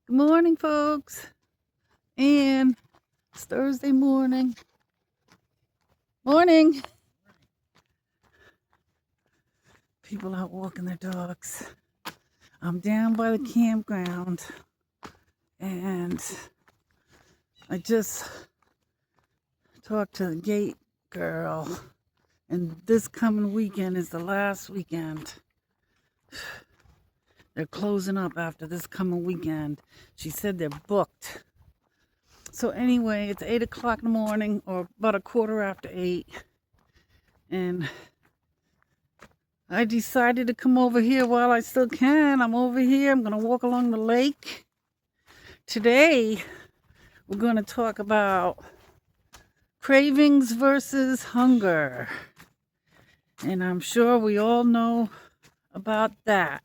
Good morning, folks. And it's Thursday morning. Morning. People out walking their dogs. I'm down by the campground. And I just talked to the gate girl. And this coming weekend is the last weekend. They're closing up after this coming weekend. She said they're booked. So anyway, it's 8 o'clock in the morning, or about a quarter after 8. And I decided to come over here while I still can. I'm over here. I'm going to walk along the lake. Today, we're going to talk about cravings versus hunger. And I'm sure we all know about that.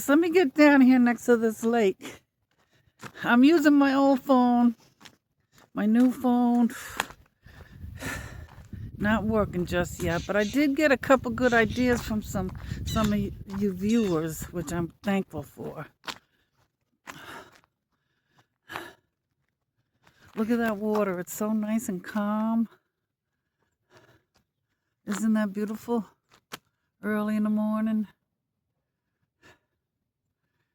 Let me get down here next to this lake. I'm using my old phone. My new phone, not working just yet, but I did get a couple good ideas from some of you viewers, which I'm thankful for. Look at that water. It's so nice and calm. Isn't that beautiful? Early in the morning.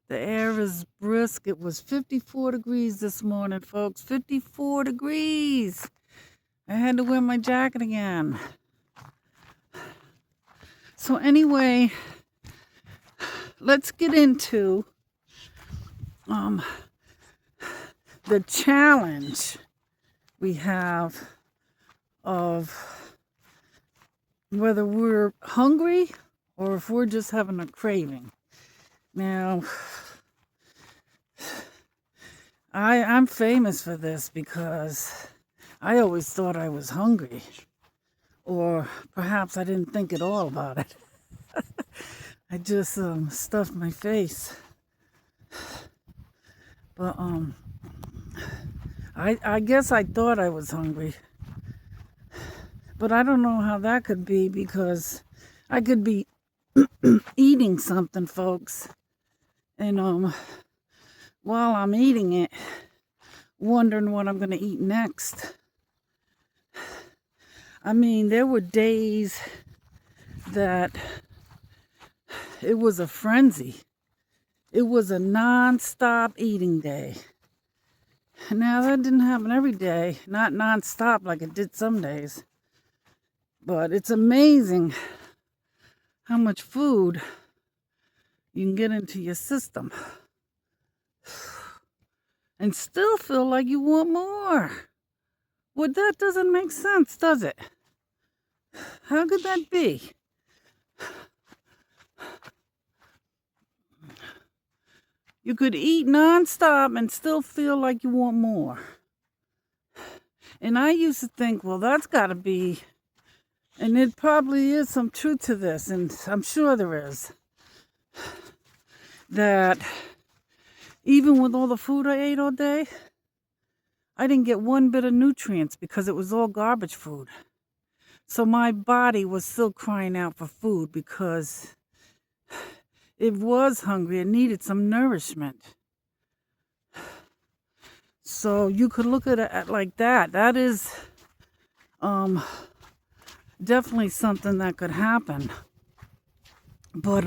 The air is brisk. It was 54 degrees this morning, folks. 54 degrees. I had to wear my jacket again. So anyway, let's get into the challenge we have of whether we're hungry or if we're just having a craving. Now, I'm famous for this because I always thought I was hungry, or perhaps I didn't think at all about it. I just stuffed my face. But I guess I thought I was hungry. But I don't know how that could be, because I could be eating something, folks. And while I'm eating it, wondering what I'm going to eat next. I mean, there were days that it was a frenzy. It was a non-stop eating day. Now, that didn't happen every day, not non-stop like it did some days. But it's amazing how much food you can get into your system and still feel like you want more. Well, that doesn't make sense, does it? How could that be? You could eat nonstop and still feel like you want more. And I used to think, well, that's got to be, and it probably is some truth to this, and I'm sure there is, that even with all the food I ate all day, I didn't get one bit of nutrients because it was all garbage food. So my body was still crying out for food because it was hungry. It needed some nourishment. So you could look at it like that. That is definitely something that could happen. But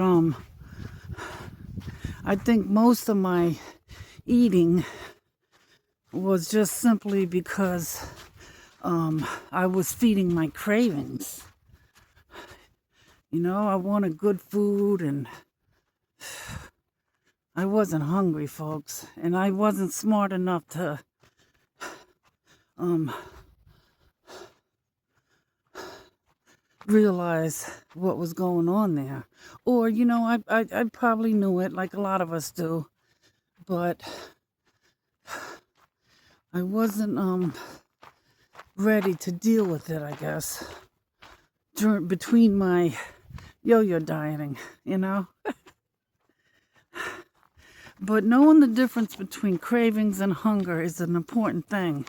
I think most of my eating was just simply because I was feeding my cravings. You know, I wanted good food, and I wasn't hungry, folks. And I wasn't smart enough to realize what was going on there. Or, you know, I probably knew it, like a lot of us do. But I wasn't ready to deal with it, I guess, between my yo-yo dieting, you know. But knowing the difference between cravings and hunger is an important thing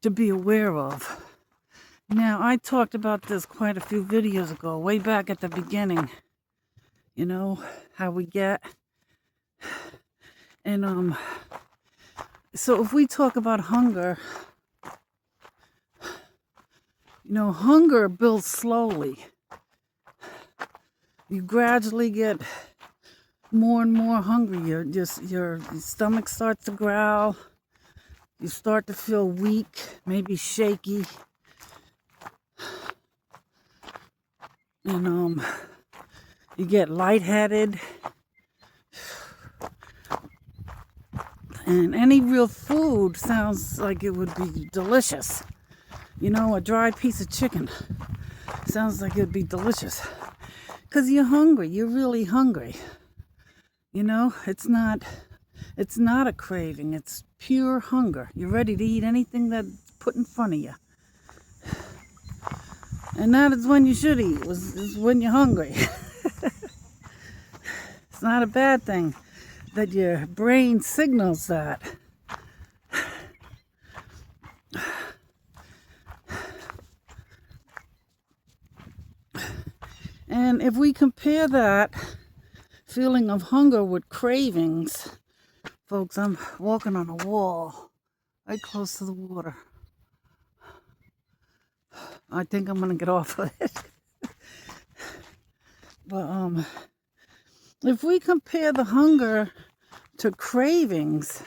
to be aware of. Now, I talked about this quite a few videos ago, way back at the beginning. You know, how we get. And, so if we talk about hunger, you know, hunger builds slowly. You gradually get more and more hungry. Your stomach starts to growl. You start to feel weak, maybe shaky. And you get lightheaded. And any real food sounds like it would be delicious. You know, a dry piece of chicken sounds like it would be delicious. Because you're hungry. You're really hungry. You know, it's not a craving. It's pure hunger. You're ready to eat anything that's put in front of you. And that is when you should eat, is when you're hungry. It's not a bad thing that your brain signals that. And if we compare that feeling of hunger with cravings, folks, I'm walking on a wall right close to the water. I think I'm gonna get off of it. But if we compare the hunger to cravings,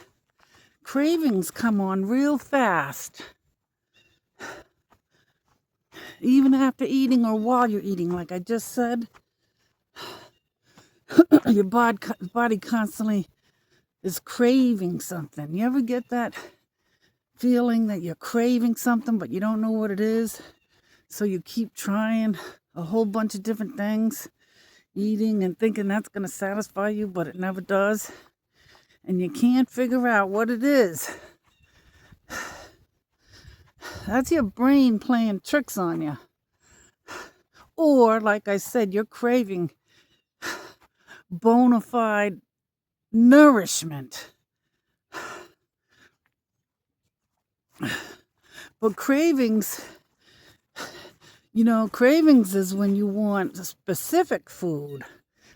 cravings come on real fast. Even after eating or while you're eating, like I just said, your body constantly is craving something. You ever get that feeling that you're craving something, but you don't know what it is? So you keep trying a whole bunch of different things, eating and thinking that's going to satisfy you, but it never does. And you can't figure out what it is. That's your brain playing tricks on you. Or, like I said, you're craving bona fide nourishment. But cravings, you know, cravings is when you want a specific food,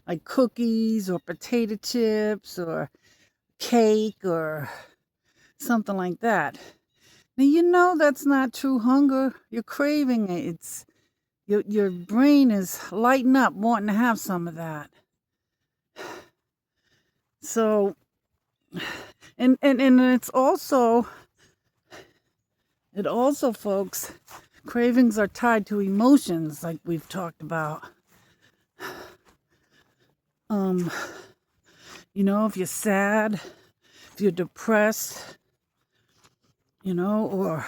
like cookies or potato chips or cake or something like that. Now, you know that's not true hunger. You're craving it. It's your brain is lighting up, wanting to have some of that. So, and it also, folks, cravings are tied to emotions, like we've talked about. You know, if you're sad, if you're depressed, you know, or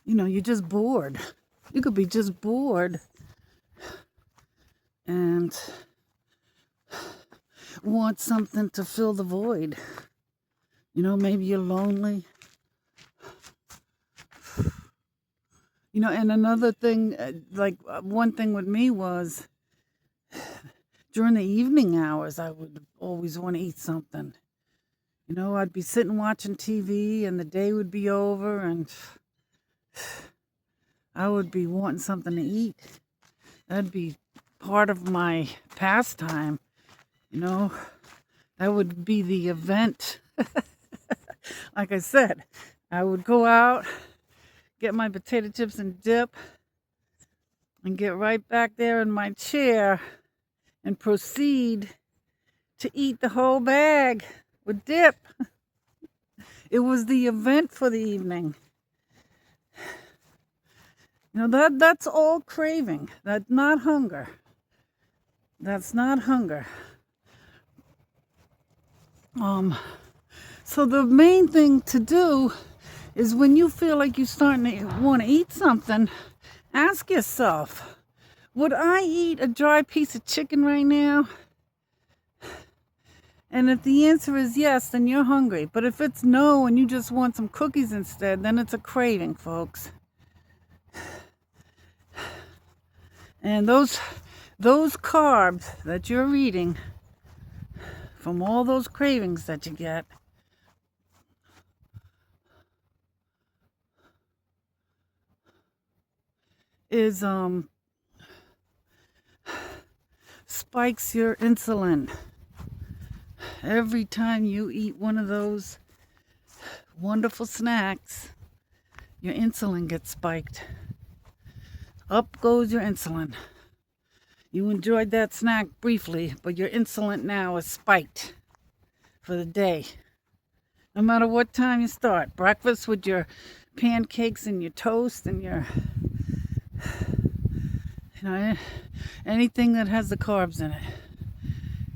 you know, you're just bored. You could be just bored and want something to fill the void. You know, maybe you're lonely. You know, and another thing, one thing with me was during the evening hours, I would always want to eat something. You know, I'd be sitting watching TV and the day would be over and I would be wanting something to eat. That'd be part of my pastime. You know, that would be the event. Like I said, I would go out, get my potato chips and dip, and get right back there in my chair and proceed to eat the whole bag with dip. It was the event for the evening. You know, that's all craving. That's not hunger. That's not hunger. So the main thing to do is when you feel like you're starting to want to eat something, ask yourself, would I eat a dry piece of chicken right now? And if the answer is yes, then you're hungry. But if it's no and you just want some cookies instead, then it's a craving, folks. And those carbs that you're eating from all those cravings that you get is spikes your insulin. Every time you eat one of those wonderful snacks, your insulin gets spiked. Up goes your insulin. You enjoyed that snack briefly, but your insulin now is spiked for the day. No matter what time you start. Breakfast with your pancakes and your toast and your, anything that has the carbs in it.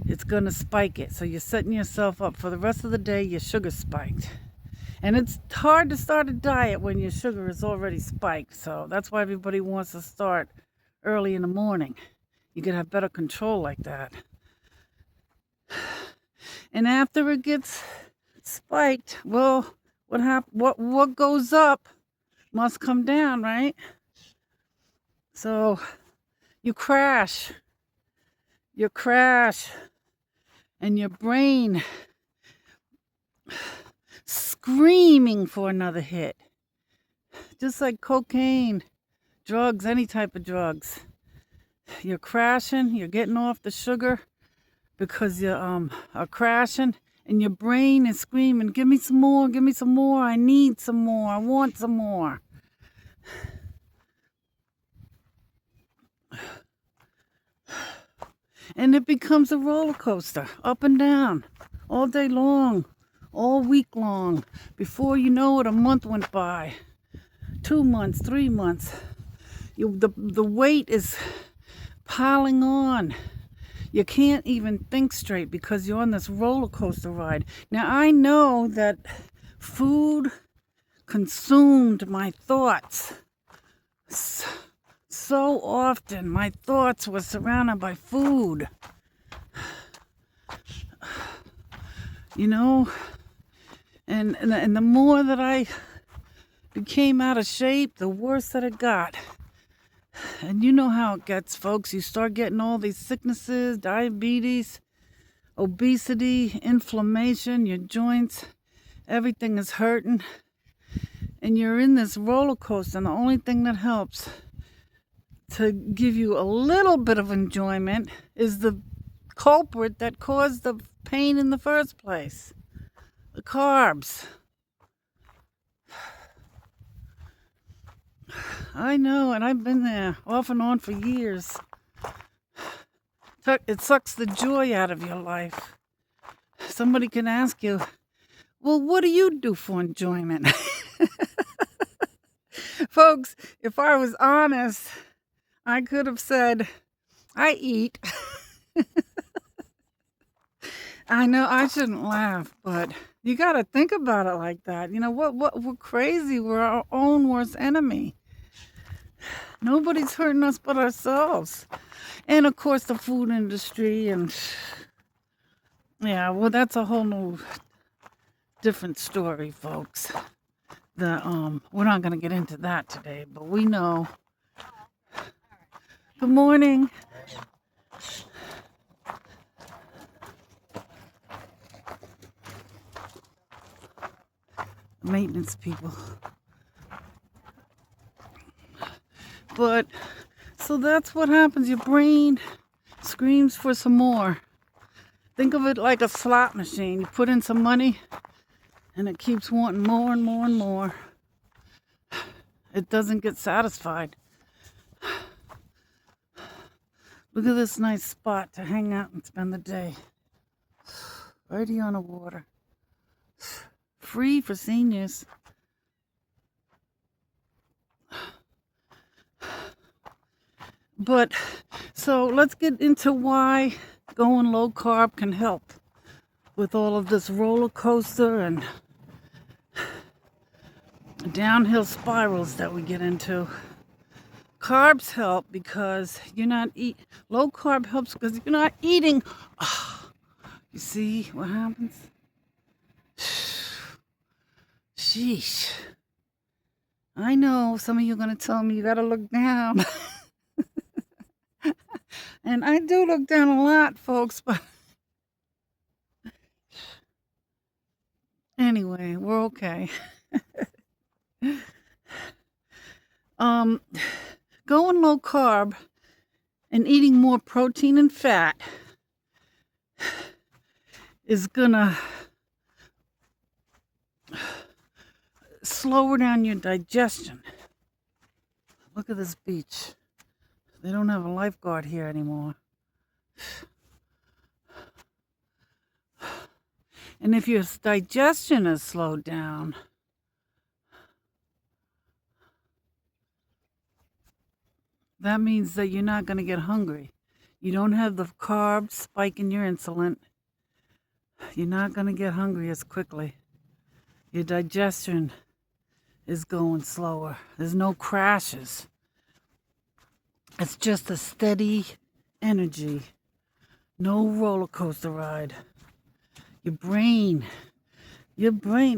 It's going to spike it. So you're setting yourself up for the rest of the day, your sugar's spiked. And it's hard to start a diet when your sugar is already spiked. So that's why everybody wants to start early in the morning. You can have better control like that. And after it gets spiked, well, what goes up must come down, right? So you crash, and your brain screaming for another hit. Just like cocaine, drugs, any type of drugs. You're crashing, you're getting off the sugar because you are crashing, and your brain is screaming, give me some more, I need some more, I want some more. And it becomes a roller coaster, up and down, all day long, all week long. Before you know it, a month went by, 2 months, 3 months. The weight is piling on. You can't even think straight because you're on this roller coaster ride. Now, I know that food consumed my thoughts. So often, my thoughts were surrounded by food. And the more that I became out of shape, the worse that it got. And you know how it gets, folks. You start getting all these sicknesses, diabetes, obesity, inflammation, your joints, everything is hurting. And you're in this roller coaster, and the only thing that helps to give you a little bit of enjoyment is the culprit that caused the pain in the first place. The carbs. I know, and I've been there off and on for years. It sucks the joy out of your life. Somebody can ask you, well, what do you do for enjoyment? Folks, if I was honest, I could have said, I eat. I know I shouldn't laugh, but you got to think about it like that. We're crazy. We're our own worst enemy. Nobody's hurting us but ourselves. And of course the food industry, and yeah, well, that's a whole new different story, folks. We're not going to get into that today, but we know. Good morning. Maintenance people. But so that's what happens. Your brain screams for some more. Think of it like a slot machine. You put in some money and it keeps wanting more and more and more. It doesn't get satisfied. Look at this nice spot to hang out and spend the day. Right here on the water. Free for seniors. But so let's get into why going low carb can help with all of this roller coaster and downhill spirals that we get into. Carbs help because you're not low carb helps because you're not eating. You see what happens? Sheesh. I know some of you are going to tell me you got to look down. And I do look down a lot, folks, but anyway, we're okay. going low carb and eating more protein and fat is gonna slow down your digestion. Look at this beach. They don't have a lifeguard here anymore. And if your digestion is slowed down, that means that you're not going to get hungry. You don't have the carbs spiking your insulin. You're not going to get hungry as quickly. Your digestion is going slower. There's no crashes. It's just a steady energy. No roller coaster ride. Your brain,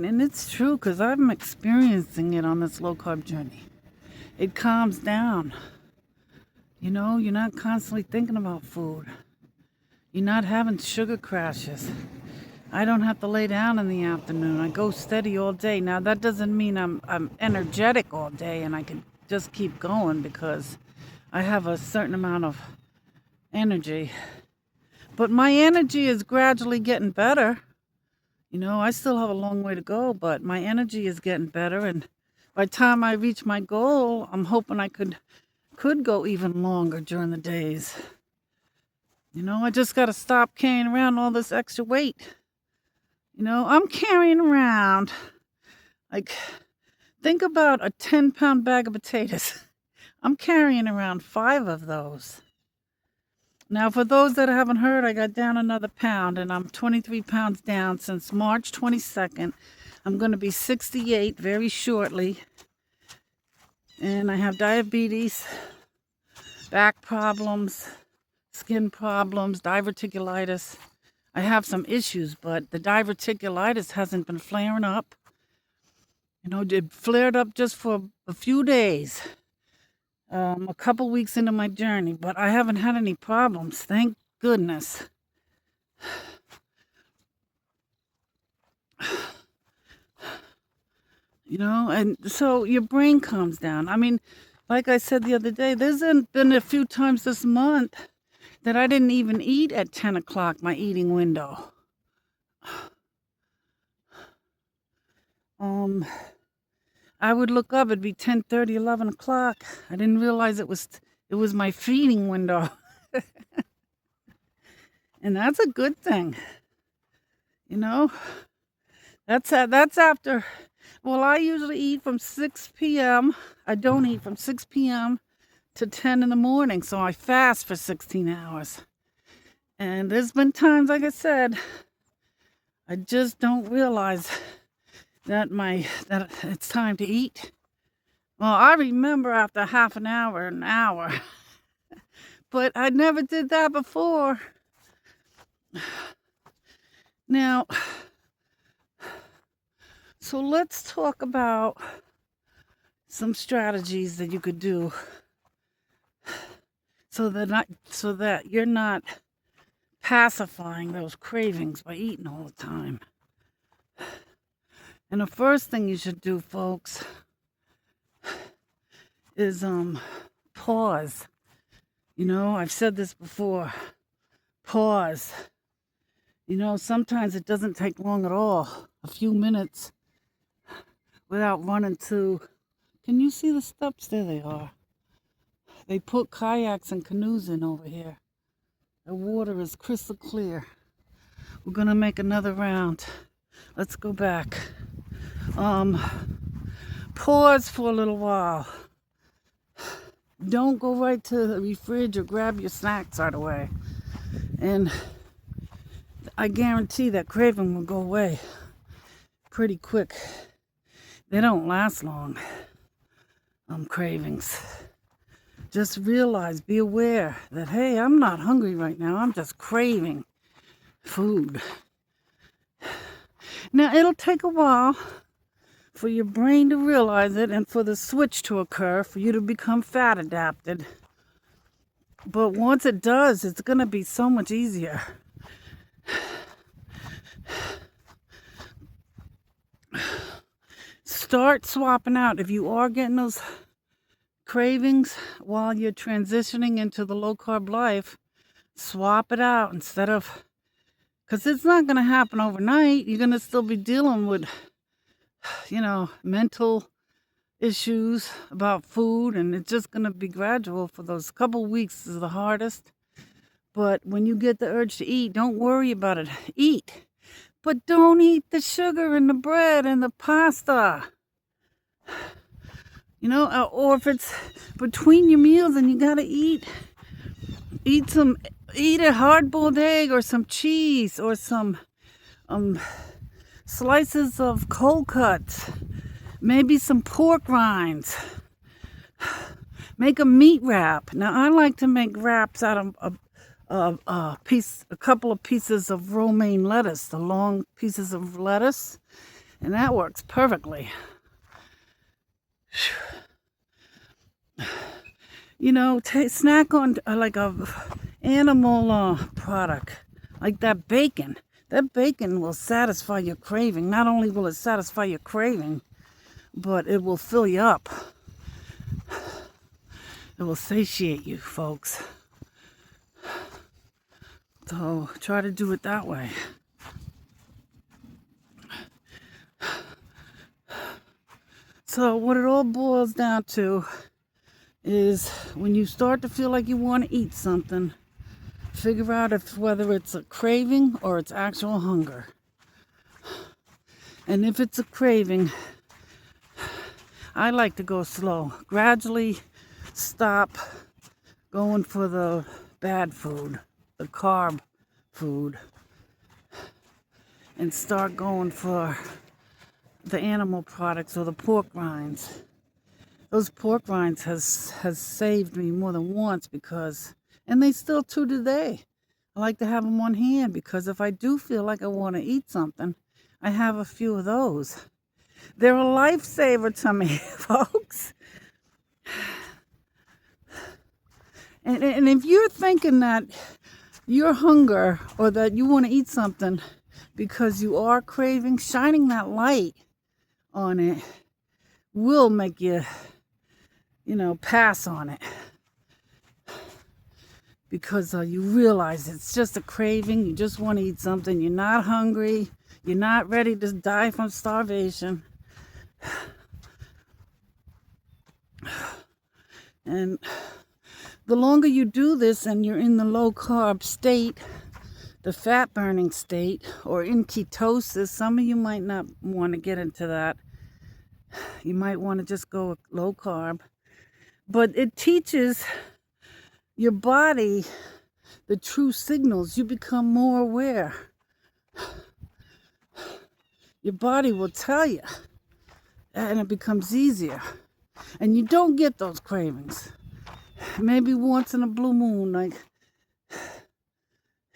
and it's true because I'm experiencing it on this low carb journey. It calms down. You know, you're not constantly thinking about food. You're not having sugar crashes. I don't have to lay down in the afternoon. I go steady all day. Now, that doesn't mean I'm energetic all day and I can just keep going because I have a certain amount of energy. But my energy is gradually getting better. You know, I still have a long way to go, but my energy is getting better. And by the time I reach my goal, I'm hoping I could go even longer during the days. You know, I just got to stop carrying around all this extra weight. You know, I'm carrying around, like, think about a 10-pound bag of potatoes. I'm carrying around 5 of those. Now, for those that haven't heard, I got down another pound, and I'm 23 pounds down since March 22nd. I'm going to be 68 very shortly. And I have diabetes, back problems, skin problems, diverticulitis. I have some issues, but the diverticulitis hasn't been flaring up. You know, it flared up just for a few days. A couple weeks into my journey, but I haven't had any problems, thank goodness. You know, and so your brain calms down. I mean, like I said the other day, there's been a few times this month that I didn't even eat at 10 o'clock, my eating window. I would look up, it'd be 10:30, 11 o'clock. I didn't realize it was my feeding window. And that's a good thing. You know, that's after, well, I usually eat from 6 p.m. I don't eat from 6 p.m. to 10 in the morning, so I fast for 16 hours. And there's been times, like I said, I just don't realize that it's time to eat. Well, I remember after half an hour, but I never did that before. Now, so let's talk about some strategies that you could do so that you're not pacifying those cravings by eating all the time. And the first thing you should do, folks, is pause. You know, I've said this before. Pause. You know, sometimes it doesn't take long at all. A few minutes without running to... Can you see the steps? There they are. They put kayaks and canoes in over here. The water is crystal clear. We're going to make another round. Let's go back. Pause for a little while. Don't go right to the fridge or grab your snacks right away. And I guarantee that craving will go away pretty quick. They don't last long, cravings. Just realize, be aware that, hey, I'm not hungry right now. I'm just craving food. Now, it'll take a while for your brain to realize it and for the switch to occur, for you to become fat adapted. But once it does, it's going to be so much easier. Start swapping out. If you are getting those cravings while you're transitioning into the low-carb life, swap it out instead of, because it's not going to happen overnight. You're going to still be dealing with, mental issues about food, and it's just going to be gradual. For those couple weeks is the hardest. But when you get the urge to eat, don't worry about it. Eat. But don't eat the sugar and the bread and the pasta. Or if it's between your meals and you gotta eat a hard-boiled egg or some cheese or some slices of cold cuts, maybe some pork rinds. Make a meat wrap. Now I like to make wraps out of a couple of pieces of romaine lettuce, the long pieces of lettuce, and that works perfectly. Snack on like a animal product, like that bacon. That bacon will satisfy your craving. Not only will it satisfy your craving, but it will fill you up. It will satiate you, folks. So try to do it that way. So what it all boils down to is when you start to feel like you want to eat something, figure out whether it's a craving or it's actual hunger. And if it's a craving, I like to go slow. Gradually stop going for the bad food, the carb food, and start going for the animal products or the pork rinds. Those pork rinds has saved me more than once and they still to today. I like to have them on hand because if I do feel like I want to eat something, I have a few of those. They're a lifesaver to me, folks. And if you're thinking that your hunger or that you want to eat something because you are craving, shining that light on it will make you, pass on it. Because you realize it's just a craving. You just want to eat something. You're not hungry. You're not ready to die from starvation. And the longer you do this and you're in the low carb state, the fat burning state, or in ketosis, some of you might not want to get into that. You might want to just go low carb. But it teaches your body the true signals. You become more aware. Your body will tell you, and it becomes easier. And you don't get those cravings. Maybe once in a blue moon, like,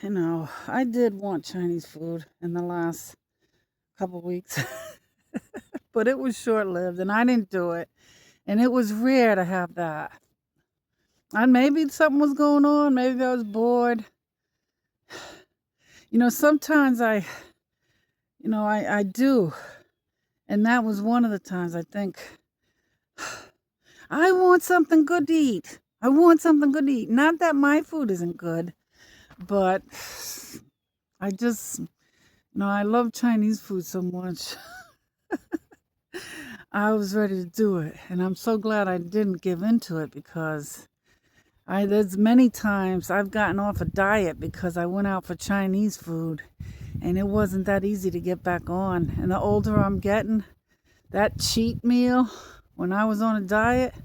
I did want Chinese food in the last couple weeks. But it was short-lived, and I didn't do it. And it was rare to have that. And maybe something was going on. Maybe I was bored. Sometimes I do. And that was one of the times I think, I want something good to eat. I want something good to eat. Not that my food isn't good, but I just, I love Chinese food so much. I was ready to do it. And I'm so glad I didn't give into it because there's many times I've gotten off a diet because I went out for Chinese food and it wasn't that easy to get back on. And the older I'm getting, that cheat meal when I was on a diet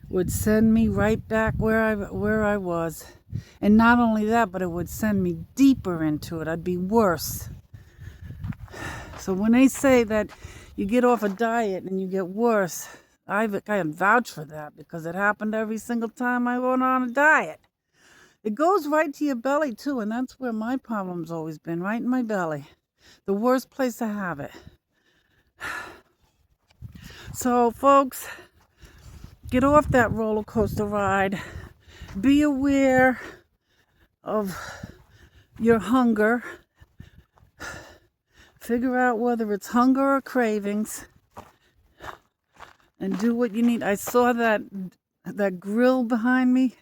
would send me right back where I was. And not only that, but it would send me deeper into it. I'd be worse. So when they say that you get off a diet and you get worse, I vouch for that because it happened every single time I went on a diet. It goes right to your belly too, and that's where my problem's always been, right in my belly. The worst place to have it. So, folks, get off that roller coaster ride. Be aware of your hunger. Figure out whether it's hunger or cravings. And do what you need. I saw that that grill behind me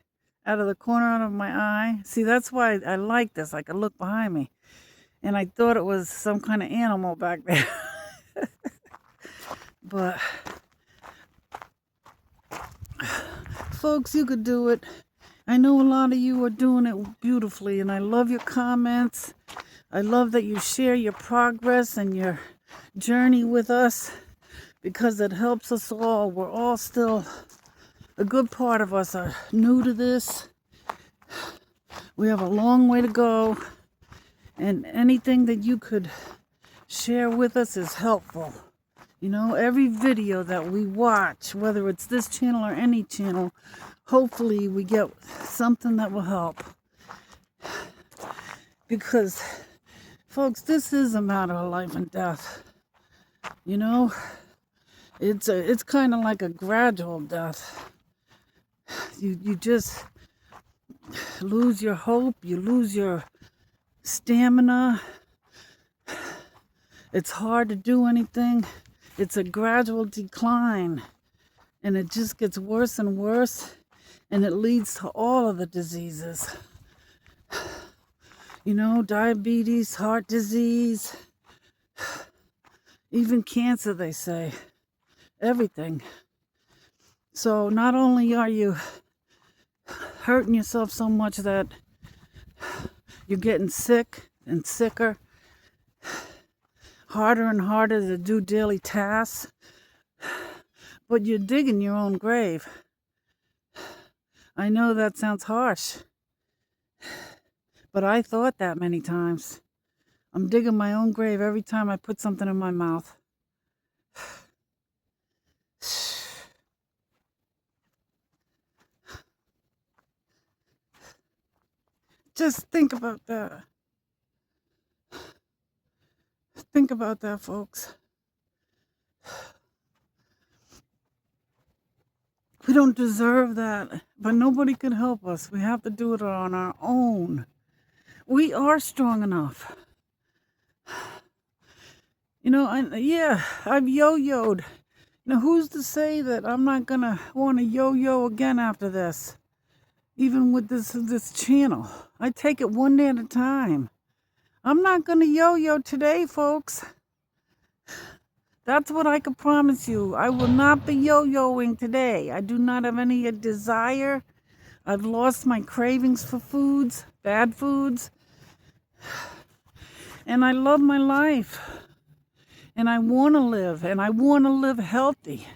out of the corner of my eye. See, that's why I like this. I could look behind me. And I thought it was some kind of animal back there. But, folks, you could do it. I know a lot of you are doing it beautifully, and I love your comments. I love that you share your progress and your journey with us, because it helps us all. We're all still, a good part of us are new to this. We have a long way to go, and anything that you could share with us is helpful. You know, every video that we watch, whether it's this channel or any channel, hopefully we get something that will help. Because, folks, this is a matter of life and death. You know, it's kind of like a gradual death. You just lose your hope, you lose your stamina. It's hard to do anything. It's a gradual decline, and it just gets worse and worse, and it leads to all of the diseases. You know, diabetes, heart disease, even cancer, they say. Everything. So not only are you hurting yourself so much that you're getting sick and sicker, harder and harder to do daily tasks, but you're digging your own grave. I know that sounds harsh, but I thought that many times. I'm digging my own grave every time I put something in my mouth. Just think about that. Think about that, folks. We don't deserve that, but nobody can help us. We have to do it on our own. We are strong enough. You know, I've yo-yoed. You know, who's to say that I'm not going to want to yo-yo again after this? Even with this channel. I take it one day at a time. I'm not going to yo-yo today, folks. That's what I can promise you. I will not be yo-yoing today. I do not have any desire. I've lost my cravings for foods, bad foods. And I love my life. And I want to live. And I want to live healthy.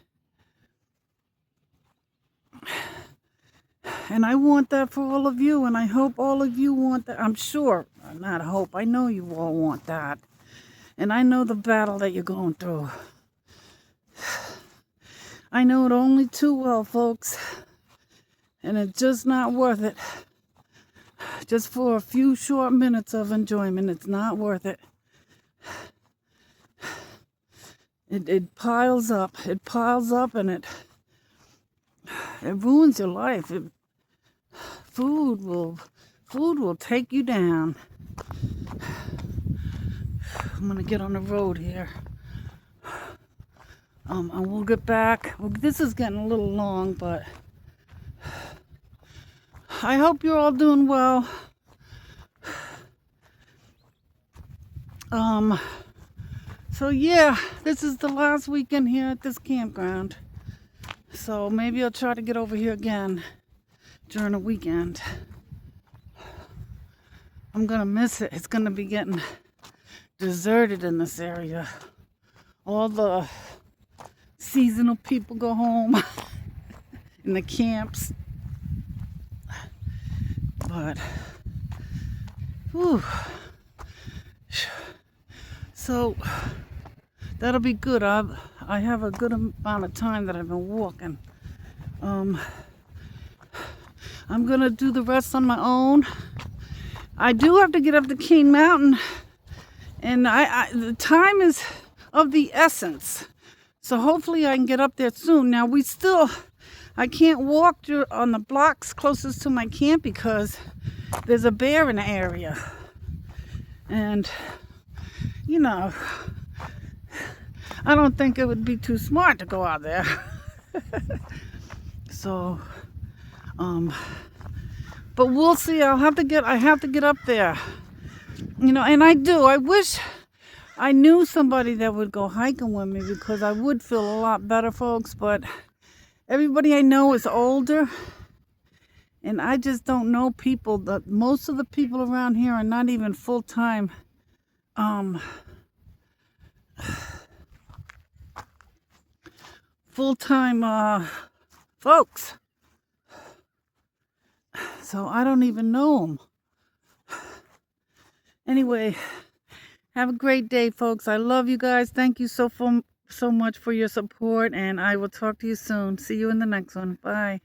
And I want that for all of you. And I hope all of you want that. I'm sure. Not hope. I know you all want that. And I know the battle that you're going through. I know it only too well, folks. And it's just not worth it. Just for a few short minutes of enjoyment, it's not worth it. It piles up. It piles up, and it ruins your life. Food will take you down. I'm gonna get on the road here. And we'll get back. Well, this is getting a little long, but I hope you're all doing well. So yeah, this is the last weekend here at this campground. So maybe I'll try to get over here again during the weekend. I'm gonna miss it. It's gonna be getting deserted in this area. All the seasonal people go home in the camps. But, whew. So that'll be good. I have a good amount of time that I've been walking. I'm gonna do the rest on my own. I do have to get up the Cane Mountain, and the time is of the essence. So hopefully I can get up there soon. Now I can't walk on the blocks closest to my camp because there's a bear in the area. And, you know, I don't think it would be too smart to go out there. So, but we'll see. I have to get up there. And I wish I knew somebody that would go hiking with me, because I would feel a lot better, folks. But everybody I know is older, and I just don't know people. Most of the people around here are not even full-time folks. So I don't even know them. Anyway, have a great day, folks. I love you guys. Thank you so much for your support, and I will talk to you soon. See you in the next one. Bye.